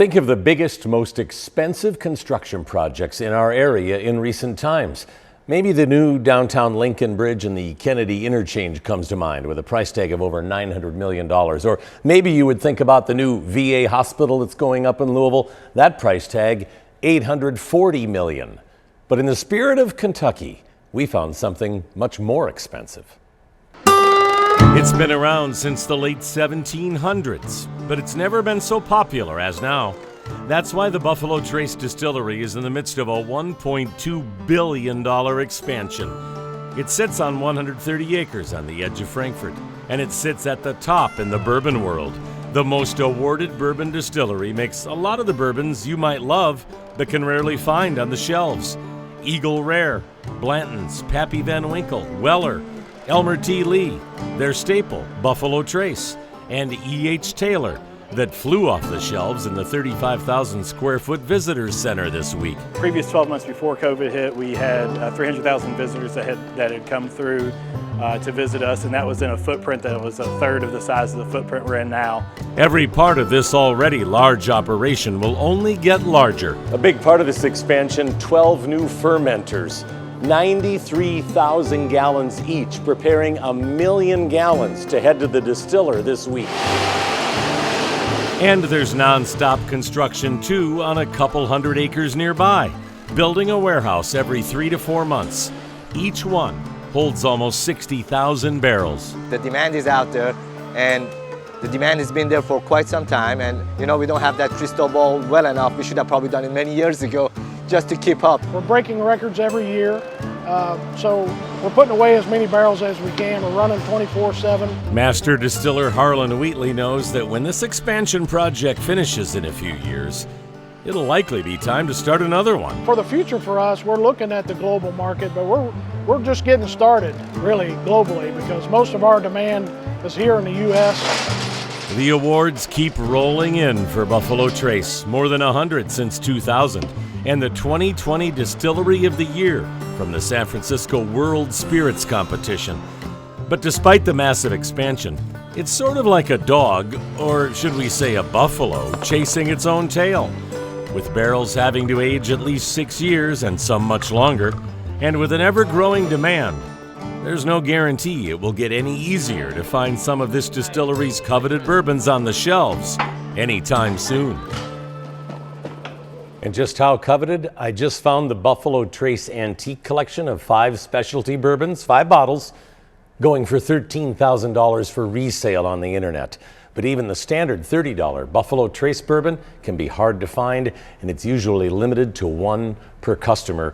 Think of the biggest, most expensive construction projects in our area in recent times. Maybe the new downtown Lincoln Bridge and the Kennedy Interchange comes to mind with a price tag of over $900 million. Or maybe you would think about the new VA hospital that's going up in Louisville. That price tag, $840 million. But in the spirit of Kentucky, we found something much more expensive. It's been around since the late 1700s, but it's never been so popular as now. That's why the Buffalo Trace Distillery is in the midst of a $1.2 billion expansion. It sits on 130 acres on the edge of Frankfort, and it sits at the top in the bourbon world. The most awarded bourbon distillery makes a lot of the bourbons you might love, but can rarely find on the shelves. Eagle Rare, Blanton's, Pappy Van Winkle, Weller, Elmer T. Lee, their staple, Buffalo Trace, and E.H. Taylor, that flew off the shelves in the 35,000 square foot visitors center this week. Previous 12 months before COVID hit, we had 300,000 visitors that had come through to visit us, and that was in a footprint that was a third of the size of the footprint we're in now. Every part of this already large operation will only get larger. A big part of this expansion, 12 new fermenters, 93,000 gallons each, preparing 1 million gallons to head to the distiller this week. And there's non-stop construction too on a couple hundred acres nearby, building a warehouse every 3 to 4 months. Each one holds almost 60,000 barrels. The demand is out there, and the demand has been there for quite some time, and we don't have that crystal ball well enough. We should have probably done it many years ago just to keep up. We're breaking records every year, so we're putting away as many barrels as we can. We're running 24/7. Master distiller Harlan Wheatley knows that when this expansion project finishes in a few years, it'll likely be time to start another one. For the future for us, we're looking at the global market, but we're just getting started really globally because most of our demand is here in the U.S. The awards keep rolling in for Buffalo Trace, more than 100 since 2000, and the 2020 Distillery of the Year from the San Francisco World Spirits Competition. But despite the massive expansion, it's sort of like a dog, or should we say a buffalo, chasing its own tail. With barrels having to age at least 6 years and some much longer, and with an ever-growing demand, there's no guarantee it will get any easier to find some of this distillery's coveted bourbons on the shelves anytime soon. And just how coveted? I just found the Buffalo Trace Antique Collection of 5 specialty bourbons, 5 bottles, going for $13,000 for resale on the internet. But even the standard $30 Buffalo Trace bourbon can be hard to find, and it's usually limited to 1 per customer.